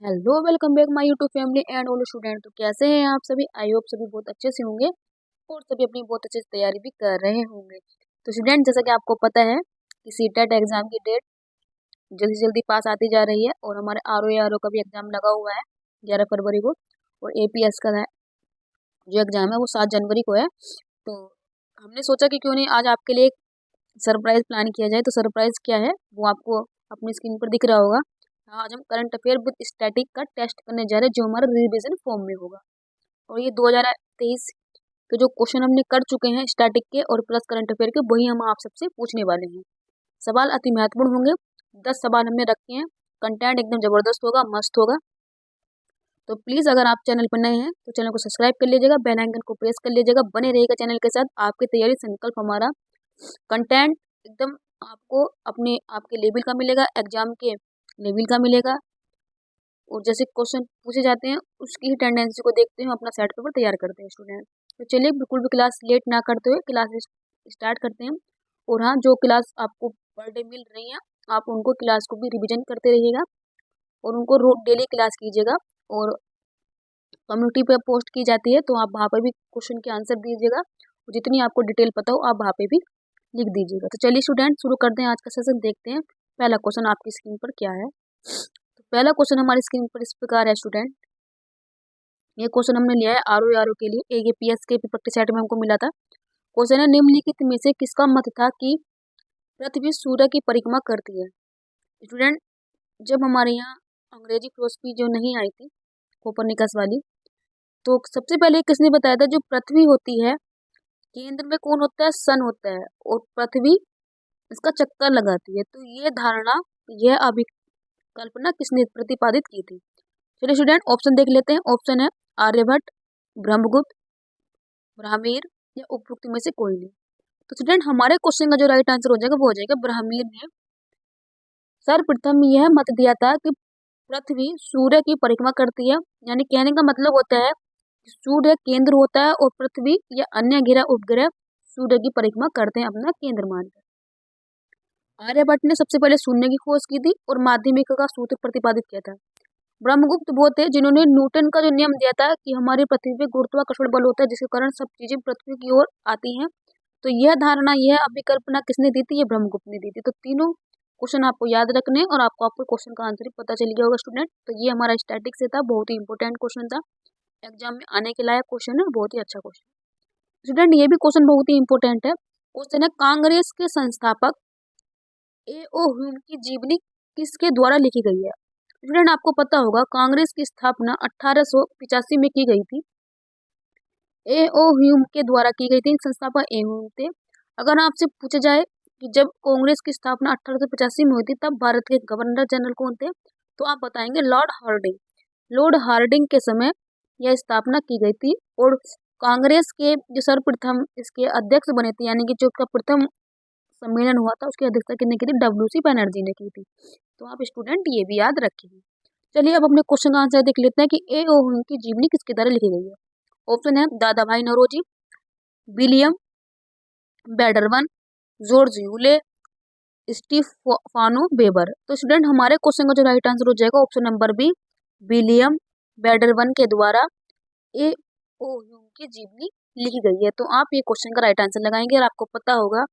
Hello, welcome back my YouTube family and all student. तो कैसे हैं आप सभी? आई होप सभी बहुत अच्छे से होंगे और सभी अपनी बहुत अच्छे से तैयारी भी कर रहे होंगे। तो स्टूडेंट, जैसा कि आपको पता है कि सीटेट एग्जाम की डेट जल्दी से जल्दी पास आती जा रही है और हमारे आर ओ का भी एग्जाम लगा हुआ है 11 फरवरी को। और एपीएस का जो एग्जाम है वो 7 जनवरी को है। तो हमने सोचा कि क्यों नहीं आज आपके लिए एक सरप्राइज प्लान किया जाए। तो सरप्राइज क्या है वो आपको अपनी स्क्रीन पर दिख रहा होगा। आज हम करंट अफेयर विद स्टैटिक का टेस्ट करने जा रहे हैं, जो हमारा रिवीजन फॉर्म में होगा। और ये 2023 के जो क्वेश्चन हमने कर चुके हैं स्टैटिक के और प्लस करंट अफेयर के, वही हम आप सबसे पूछने वाले हैं। सवाल अति महत्वपूर्ण होंगे। 10 सवाल हमने रखे हैं। कंटेंट एकदम जबरदस्त होगा, मस्त होगा। तो प्लीज़ अगर आप चैनल पर नए हैं तो चैनल को सब्सक्राइब कर लीजिएगा, बेल आइकन को प्रेस कर लीजिएगा, बने रहिएगा चैनल के साथ। आपकी तैयारी संकल्प हमारा। कंटेंट एकदम आपको अपने आपके लेवल का मिलेगा, एग्जाम के लेवल का मिलेगा। और जैसे क्वेश्चन पूछे जाते हैं उसकी ही टेंडेंसी को देखते हुए अपना सेट पेपर तैयार करते हैं स्टूडेंट। तो चलिए बिल्कुल भी क्लास लेट ना करते हुए क्लास स्टार्ट करते हैं। और हाँ, जो क्लास आपको पर डे मिल रही है आप उनको क्लास को भी रिवीजन करते रहिएगा और उनको रोज डेली क्लास कीजिएगा। और कम्युनिटी पे पोस्ट की जाती है तो आप वहाँ पर भी क्वेश्चन के आंसर दीजिएगा। और जितनी आपको डिटेल पता हो आप वहाँ पे भी लिख दीजिएगा। तो चलिए स्टूडेंट, शुरू करते हैं आज का सेशन। देखते हैं पहला क्वेश्चन आपकी स्क्रीन पर क्या है। तो पहला क्वेश्चन हमारी स्क्रीन पर इस प्रकार है स्टूडेंट। ये क्वेश्चन हमने लिया है आर ओ के लिए, एपीएस के प्रैक्टिस सेट में हमको मिला था। क्वेश्चन है, निम्नलिखित में से किसका मत था कि पृथ्वी सूर्य की परिक्रमा करती है। स्टूडेंट, जब हमारे यहाँ अंग्रेजी फिलोसफी जो नहीं आई थी कोपरनिकस वाली, तो सबसे पहले किसने बताया था जो पृथ्वी होती है केंद्र में कौन होता है? सन होता है और पृथ्वी इसका चक्कर लगाती है। तो ये धारणा, यह अभिकल्पना किसने प्रतिपादित की थी? चलिए स्टूडेंट, ऑप्शन देख लेते हैं। ऑप्शन है आर्यभट्ट, ब्रह्मगुप्त, ब्राह्मीर या उपरोक्त में से कोई नहीं। तो स्टूडेंट, हमारे क्वेश्चन का जो राइट आंसर हो जाएगा वो हो जाएगा ब्राह्मीर ने सर्वप्रथम यह मत दिया था कि पृथ्वी सूर्य की परिक्रमा करती है। यानी कहने का मतलब होता है कि सूर्य केंद्र होता है और पृथ्वी या अन्य ग्रह उपग्रह सूर्य की परिक्रमा करते हैं अपना केंद्र मानकर। आर्यभट्ट ने सबसे पहले शून्य की खोज की थी और माध्यमिक का सूत्र प्रतिपादित किया था। ब्रह्मगुप्त वो थे जिन्होंने न्यूटन का जो नियम दिया था कि हमारी पृथ्वी पे गुरुत्वाकर्षण बल होता है जिसके कारण सब चीजें पृथ्वी की ओर आती हैं। तो यह धारणा, यह अभिकल्पना किसने दी थी? ये ब्रह्मगुप्त ने दी थी। तो तीनों क्वेश्चन आपको याद रखने हैं और आपको क्वेश्चन का आंसर पता चल गया होगा स्टूडेंट। तो ये हमारा स्टैटिक से था, बहुत ही इंपॉर्टेंट क्वेश्चन था, एग्जाम में आने के लायक क्वेश्चन है, बहुत ही अच्छा क्वेश्चन। स्टूडेंट, ये भी क्वेश्चन बहुत ही इंपॉर्टेंट है। क्वेश्चन है, कांग्रेस के संस्थापक ए.ओ. ह्यूम की जीवनी किसके द्वारा लिखी गई है? स्टूडेंट, आपको पता होगा कांग्रेस की स्थापना 1885 में की गई थी। ए.ओ. ह्यूम के द्वारा की गई थी। संस्थापक ए ह्यूम थे। अगर आपसे पूछा जाए कि जब कांग्रेस की स्थापना 1885 में हुई थी तब भारत के गवर्नर जनरल कौन थे, तो आप बताएंगे लॉर्ड हार्डिंग। लॉर्ड हार्डिंग के समय यह स्थापना की गई थी। और कांग्रेस के जो सर्वप्रथम इसके अध्यक्ष बने थे, यानी कि जो उसका प्रथम सम्मेलन हुआ था उसकी अध्यक्षता किसने की थी? डब्ल्यू.सी. बनर्जी ने की थी। तो आप स्टूडेंट ये भी याद रखेंगे। चलिए अब अपने क्वेश्चन का आंसर देख लेते हैं कि ए ओ ह्यूम की जीवनी किसके द्वारा लिखी गई है। ऑप्शन है दादा भाई नौरोजी, विलियम बेडरवन, जॉर्ज यूले, स्टीफानो वेबर। तो स्टूडेंट, हमारे क्वेश्चन का जो राइट आंसर हो जाएगा ऑप्शन नंबर बी, विलियम बेडरवन के द्वारा ए ओ ह्यूम की जीवनी लिखी गई है। तो आप ये क्वेश्चन का राइट आंसर लगाएंगे। और आपको पता होगा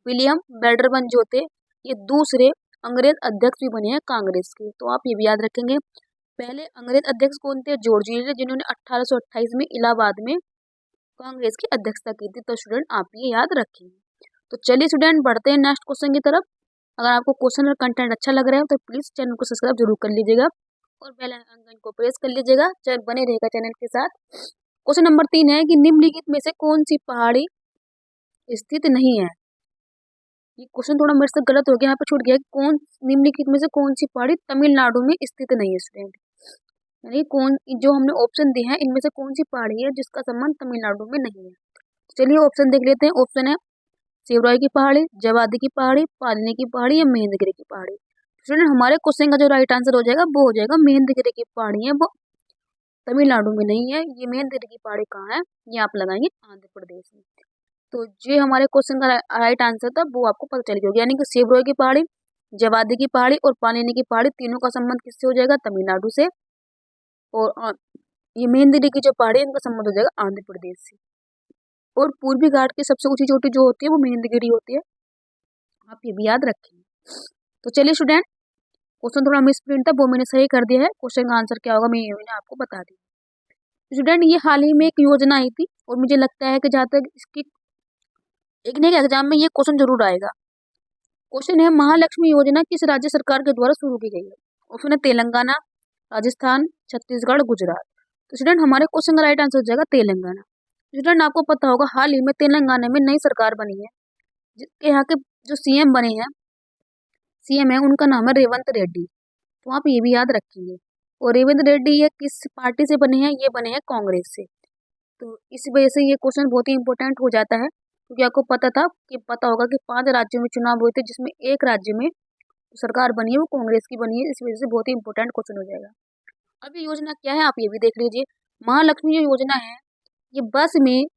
विलियम बेडरवन जो थे ये दूसरे अंग्रेज अध्यक्ष भी बने हैं कांग्रेस के। तो आप ये भी याद रखेंगे। पहले अंग्रेज अध्यक्ष कौन थे? जॉर्ज यूले, जिन्होंने 1828 में इलाहाबाद में कांग्रेस की अध्यक्षता की थी। तो स्टूडेंट, आप ये याद रखेंगे। तो चलिए स्टूडेंट, बढ़ते हैं नेक्स्ट क्वेश्चन की तरफ। अगर आपको क्वेश्चन और कंटेंट अच्छा लग रहा है तो प्लीज चैनल को सब्सक्राइब जरूर कर लीजिएगा और बेल आइकन को प्रेस कर लीजिएगा, चैनल बने रहेगा चैनल के साथ। क्वेश्चन नंबर 3 है कि निम्नलिखित में से कौन सी पहाड़ी स्थित नहीं है। ये क्वेश्चन थोड़ा मेरे से गलत हो गया, यहाँ पे छूट गया कि कौन निम्नलिखित में से कौन सी पहाड़ी तमिलनाडु में स्थित नहीं है स्टूडेंट। यानी कौन, जो हमने ऑप्शन दिए हैं इनमें से कौन सी पहाड़ी है जिसका संबंध तमिलनाडु में नहीं है। चलिए ऑप्शन देख लेते हैं। ऑप्शन है शिवराय की पहाड़ी, जवादी की पहाड़ी, पालनी की पहाड़ी या महेंद्रगिरी की पहाड़ी। स्टूडेंट, हमारे क्वेश्चन का जो राइट आंसर हो जाएगा वो हो जाएगा महेंद्रगिरी की पहाड़ी है, वो तमिलनाडु में नहीं है। ये महेंद्रगिरी की पहाड़ी कहाँ है? ये आप लगाएंगे आंध्र प्रदेश में। तो जो हमारे क्वेश्चन का राइट आंसर था वो आपको पता चल गया, यानी कि शिवराय की पहाड़ी, जवादी की पहाड़ी और पालनी की पहाड़ी, तीनों का संबंध किससे हो जाएगा? तमिलनाडु से। और ये महेंद्रगिरी की जो पहाड़ी है इनका संबंध हो जाएगा आंध्र प्रदेश से। और पूर्वी घाट की सबसे ऊंची चोटी जो होती है वो महेंद्रगिरी होती है, आप ये भी याद रखेंगे। तो चलिए स्टूडेंट, क्वेश्चन थोड़ा मिसप्रिंट था, वो मैंने सही कर दिया है। क्वेश्चन का आंसर क्या होगा मैंने आपको बता दिया। स्टूडेंट ये हाल ही में एक योजना आई थी और मुझे लगता है कि जहाँ तक इसकी एक न एक एग्जाम में ये क्वेश्चन जरूर आएगा। क्वेश्चन है महालक्ष्मी योजना किस राज्य सरकार के द्वारा शुरू की गई है? ऑप्शन है तेलंगाना, राजस्थान, छत्तीसगढ़, गुजरात। तो स्टूडेंट हमारे क्वेश्चन का राइट आंसर हो जाएगा तेलंगाना। स्टूडेंट आपको पता होगा हाल ही में तेलंगाना में नई सरकार बनी है, जिसके यहाँ के जो सीएम बने हैं, सीएम है उनका नाम है रेवंत रेड्डी। तो आप ये भी याद रखेंगे। और रेवंत रेड्डी ये किस पार्टी से बने हैं? ये बने हैं कांग्रेस से। तो इस वजह से ये क्वेश्चन बहुत ही इंपॉर्टेंट हो जाता है, क्योंकि आपको पता होगा कि 5 राज्यों में चुनाव हुए थे, जिसमें एक राज्य में सरकार बनी है वो कांग्रेस की बनी है। इस वजह से बहुत ही इंपॉर्टेंट क्वेश्चन हो जाएगा। अब ये योजना क्या है आप ये भी देख लीजिए। महालक्ष्मी जो योजना है ये बस में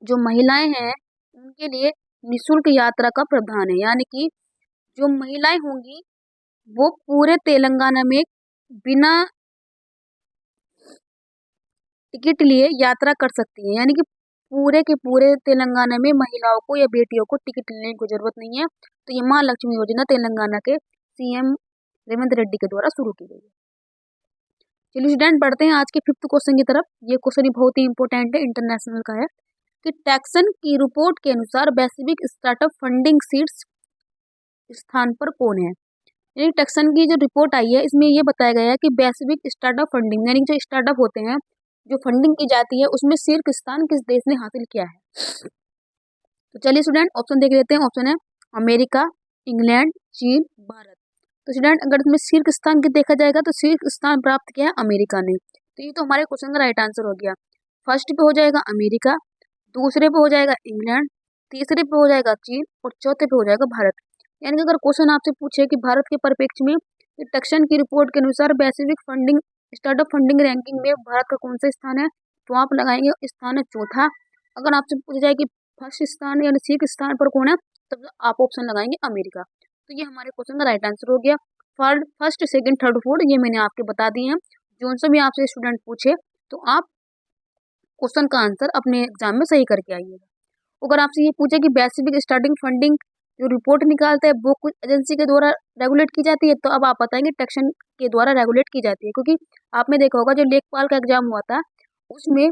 जो महिलाएं हैं उनके लिए निःशुल्क यात्रा का प्रावधान है, यानी कि जो महिलाएं होंगी वो पूरे तेलंगाना में बिना टिकट लिए यात्रा कर सकती है, यानी कि पूरे के पूरे तेलंगाना में महिलाओं को या बेटियों को टिकट लेने की जरूरत नहीं है। तो ये महालक्ष्मी योजना तेलंगाना के सीएम रेवंत रेड्डी के द्वारा शुरू की गई है। चलिए स्टूडेंट बढ़ते हैं आज के 5th क्वेश्चन की तरफ। ये क्वेश्चन बहुत ही इंपॉर्टेंट है, इंटरनेशनल का है कि टैक्सन की रिपोर्ट के अनुसार वैश्विक स्टार्टअप फंडिंग शीर्ष स्थान पर कौन है? यानी टैक्सन की जो रिपोर्ट आई है इसमें ये बताया गया है कि वैश्विक स्टार्टअप फंडिंग यानी जो स्टार्टअप होते हैं जो फंडिंग की जाती है उसमें शीर्ष स्थान किस देश ने हासिल किया है? तो चलिए स्टूडेंट ऑप्शन देख लेते हैं। ऑप्शन है अमेरिका, इंग्लैंड, चीन, भारत। तो स्टूडेंट अगर इसमें शीर्ष स्थान की देखा जाएगा तो शीर्ष स्थान प्राप्त किया है अमेरिका ने। तो ये तो हमारे क्वेश्चन का राइट आंसर हो गया। फर्स्ट पे हो जाएगा अमेरिका, दूसरे पे हो जाएगा इंग्लैंड, तीसरे पे हो जाएगा चीन और चौथे पे हो जाएगा भारत। यानी कि अगर क्वेश्चन आपसे पूछे कि भारत के परिप्रेक्ष्य में टैक्सन की रिपोर्ट के अनुसार वैश्विक फंडिंग स्टार्टअप फंडिंग रैंकिंग में भारत का कौन सा स्थान है, तो आप लगाएंगे स्थान है चौथा। अगर आपसे पूछा जाए कि फर्स्ट स्थान यानी शीर्ष स्थान पर कौन है, तब आप ऑप्शन लगाएंगे अमेरिका। तो ये हमारे क्वेश्चन का राइट आंसर हो गया। फर्स्ट, सेकंड, थर्ड, फोर्थ ये मैंने आपके बता दिए हैं। जो से भी आपसे स्टूडेंट पूछे तो आप क्वेश्चन का आंसर अपने एग्जाम में सही करके आइएगा। अगर आपसे ये पूछे कि वैश्विक स्टार्टिंग फंडिंग जो रिपोर्ट निकालता है वो कुछ एजेंसी के द्वारा रेगुलेट की जाती है, तो अब आप बताएंगे टैक्सन के द्वारा रेगुलेट की जाती है। क्योंकि आपने देखा होगा जो लेखपाल का एग्जाम हुआ था उसमें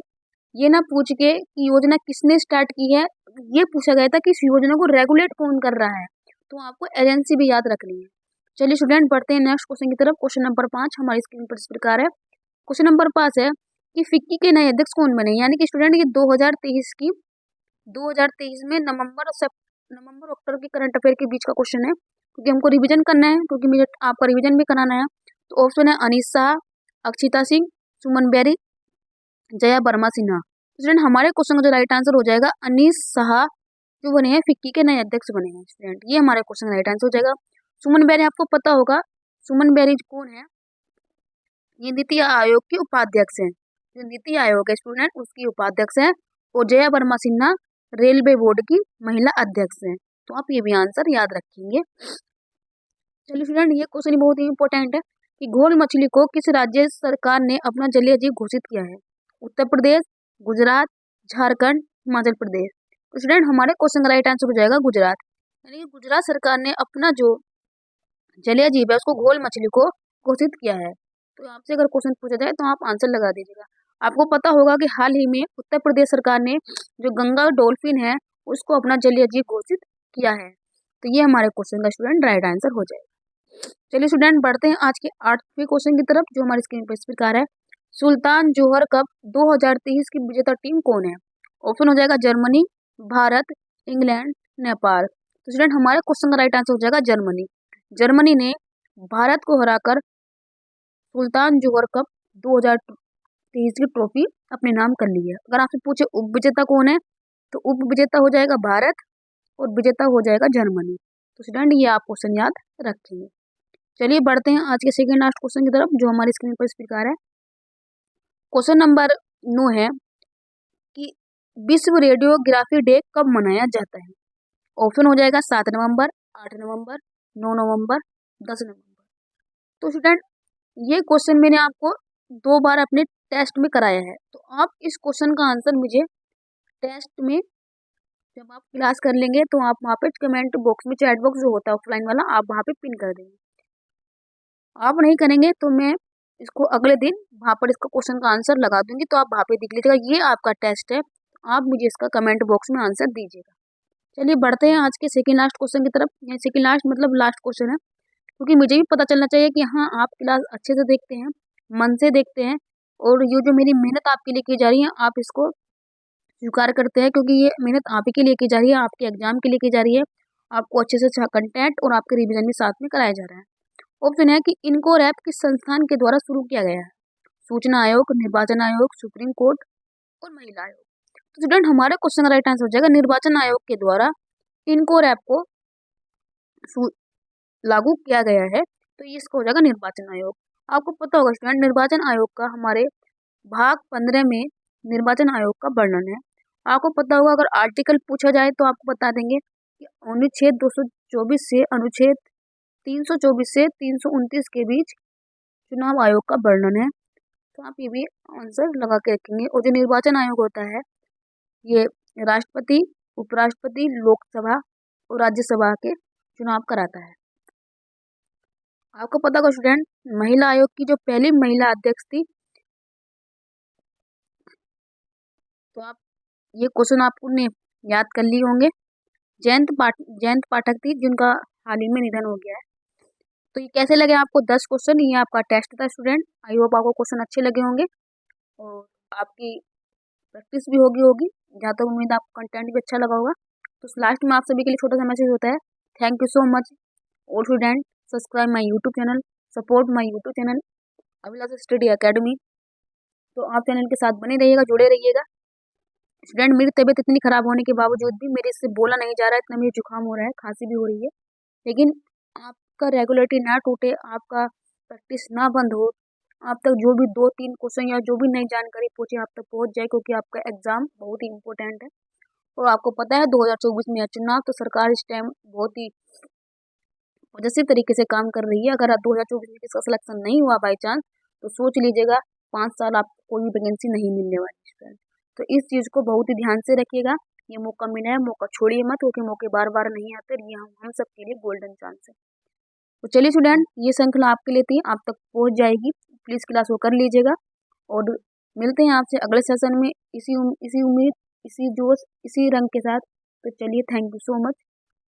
ये ना पूछ के कि योजना किसने स्टार्ट की है, ये पूछा गया था कि इस योजना को रेगुलेट कौन कर रहा है। तो आपको एजेंसी भी याद रखनी है। चलिए स्टूडेंट बढ़ते हैं नेक्स्ट क्वेश्चन की तरफ। क्वेश्चन नंबर 5 हमारी स्क्रीन पर इस प्रकार है। क्वेश्चन नंबर 5 है कि फिक्की के नए अध्यक्ष कौन बने? यानी कि स्टूडेंट ये 2023 में नवंबर अक्टूबर के करंट अफेयर के बीच का क्वेश्चन है, क्योंकि हमको रिवीजन करना है, क्योंकि मुझे आपका रिवीजन भी कराना है। तो ऑप्शन है अनीस शाह, अक्षिता सिंह, सुमन बेरी, जया वर्मा सिन्हा। स्टूडेंट हमारे क्वेश्चन का जो राइट आंसर हो जाएगा अनीस शाह जो बने हैं फिक्की के नए अध्यक्ष बने हैं। स्टूडेंट ये हमारे क्वेश्चन का राइट आंसर हो जाएगा। सुमन बेरी आपको पता होगा, सुमन बेरी कौन है? ये नीति आयोग के उपाध्यक्ष हैं। जो नीति आयोग है स्टूडेंट उसकी उपाध्यक्ष है। और जया वर्मा सिन्हा रेलवे बोर्ड की महिला अध्यक्ष हैं। तो आप ये भी आंसर याद रखेंगे। चलिए स्टूडेंट ये क्वेश्चन बहुत ही इंपॉर्टेंट है कि घोल मछली को किस राज्य सरकार ने अपना जलीय जीव घोषित किया है? उत्तर प्रदेश, गुजरात, झारखंड, हिमाचल प्रदेश। तो स्टूडेंट हमारे क्वेश्चन का राइट आंसर हो जाएगा गुजरात। यानी कि गुजरात सरकार ने अपना जो जलीय जीव है उसको घोल मछली को घोषित किया है। तो आपसे अगर क्वेश्चन पूछा जाए तो आप आंसर लगा दीजिएगा। आपको पता होगा कि हाल ही में उत्तर प्रदेश सरकार ने जो गंगा डॉल्फिन है उसको अपना जलीय जीव घोषित किया है। तो ये हमारे क्वेश्चन का स्टूडेंट राइट आंसर हो जाएगा। चलिए स्टूडेंट बढ़ते हैं आज के 8वें क्वेश्चन की तरफ, जो हमारी स्क्रीन पर इस प्रकार है। सुल्तान जोहर कप 2023 की विजेता टीम कौन है? ऑप्शन हो जाएगा जर्मनी, भारत, इंग्लैंड, नेपाल। तो स्टूडेंट हमारे क्वेश्चन का राइट आंसर हो जाएगा जर्मनी। जर्मनी ने भारत को हराकर सुल्तान जोहर कप 2023 की ट्रॉफी अपने नाम कर ली है। अगर आपसे पूछे उप विजेता कौन है, तो उप विजेता हो जाएगा भारत और विजेता हो जाएगा जर्मनी। तो स्टूडेंट ये आप क्वेश्चन याद रखेंगे। चलिए बढ़ते हैं आज के सेकंड लास्ट क्वेश्चन की तरफ, जो हमारी स्क्रीन पर इस प्रकार है। क्वेश्चन नंबर 9 है कि विश्व रेडियोग्राफी डे कब मनाया जाता है? ऑप्शन हो जाएगा 7 नवंबर, 8 नवंबर, 9 नवंबर, 10 नवंबर। तो स्टूडेंट ये क्वेश्चन मैंने आपको 2 बार अपने टेस्ट में कराया है। तो आप इस क्वेश्चन का आंसर मुझे टेस्ट में जब आप क्लास कर लेंगे तो आप वहाँ पे कमेंट बॉक्स में, चैट बॉक्स जो होता है ऑफलाइन वाला, आप वहाँ पे पिन कर देंगे। आप नहीं करेंगे तो मैं इसको अगले दिन वहाँ पर इसका क्वेश्चन का आंसर लगा दूंगी, तो आप वहाँ पे देख लीजिएगा। ये आपका टेस्ट है, आप मुझे इसका कमेंट बॉक्स में आंसर दीजिएगा। चलिए बढ़ते हैं आज के सेकंड लास्ट क्वेश्चन की तरफ। सेकंड लास्ट मतलब लास्ट क्वेश्चन है, क्योंकि मुझे भी पता चलना चाहिए कि हाँ आप क्लास अच्छे से देखते हैं, मन से देखते हैं, और ये जो मेरी मेहनत आपके लिए की जा रही है आप इसको स्वीकार करते हैं, क्योंकि ये मेहनत आप ही के लिए की जा रही है, आपके एग्जाम के लिए की जा रही है। आपको अच्छे से अच्छा कंटेंट और आपके रिविजन भी साथ में कराया जा रहा है। ऑप्शन है कि इनकोर ऐप किस संस्थान के द्वारा शुरू किया गया है? सूचना आयोग, निर्वाचन आयोग, सुप्रीम कोर्ट और महिला आयोग। तो स्टूडेंट हमारे क्वेश्चन का राइट आंसर हो जाएगा निर्वाचन आयोग के द्वारा इनकोर ऐप को लागू किया गया है, तो ये इसका हो जाएगा निर्वाचन आयोग। आपको पता होगा स्टूडेंट निर्वाचन आयोग का हमारे भाग 15 में निर्वाचन आयोग का वर्णन है। आपको पता होगा अगर आर्टिकल पूछा जाए तो आपको बता देंगे कि अनुच्छेद 224 से अनुच्छेद 324 से 329 के बीच चुनाव आयोग का वर्णन है। तो आप ये भी आंसर लगा के रखेंगे। और जो निर्वाचन आयोग होता है ये राष्ट्रपति, उपराष्ट्रपति, लोकसभा और राज्यसभा के चुनाव कराता है। आपको पता होगा स्टूडेंट महिला आयोग की जो पहली महिला अध्यक्ष थी, तो आप ये क्वेश्चन आपने याद कर लिए होंगे, जयंत पाठक थी, जिनका हाल ही में निधन हो गया है। तो ये कैसे लगे आपको 10 क्वेश्चन? ये आपका टेस्ट था स्टूडेंट। आई होप आपको क्वेश्चन अच्छे लगे होंगे और आपकी प्रैक्टिस भी होगी। जहाँ तक उम्मीद आपको कंटेंट भी अच्छा लगा होगा। तो लास्ट में आप सभी के लिए छोटा सा मैसेज होता है, thank you so much all student, subscribe my YouTube channel, support my YouTube channel Abhilash study academy. तो आप चैनल के साथ बने रहिएगा, जुड़े रहिएगा। स्टूडेंट मेरी तबीयत इतनी खराब होने के बावजूद भी मेरे से बोला नहीं जा रहा है, इतना मुझे जुकाम हो रहा है, खांसी भी हो रही है, लेकिन आपका रेगुलरिटी ना टूटे, आपका प्रैक्टिस ना बंद हो, आप तक जो भी 2-3 क्वेश्चन या जो भी नई जानकारी पहुँचे आप तक पहुँच जाए, क्योंकि आपका एग्जाम बहुत ही इंपॉर्टेंट है। और आपको पता है 2024 में चुनाव, तो सरकार इस टाइम बहुत ही पॉजिटिव तरीके से काम कर रही है। अगर 2024 में किसका सिलेक्शन नहीं हुआ बाई चांस, तो सोच लीजिएगा 5 साल आपको कोई भी वैकेंसी नहीं मिलने वाली स्टूडेंट। तो इस चीज़ को बहुत ही ध्यान से रखिएगा। ये मौका मिला है, मौका छोड़िए मत, क्योंकि मौके बार बार नहीं आते। ये हम सबके लिए गोल्डन चांस है। तो चलिए स्टूडेंट, ये श्रृंखला आपके लिए थी, आप तक पहुंच जाएगी। प्लीज़ क्लास को कर लीजिएगा और मिलते हैं आपसे अगले सेशन में इसी उम्मीद, इसी जोश, इसी रंग के साथ। तो चलिए, थैंक यू सो मच।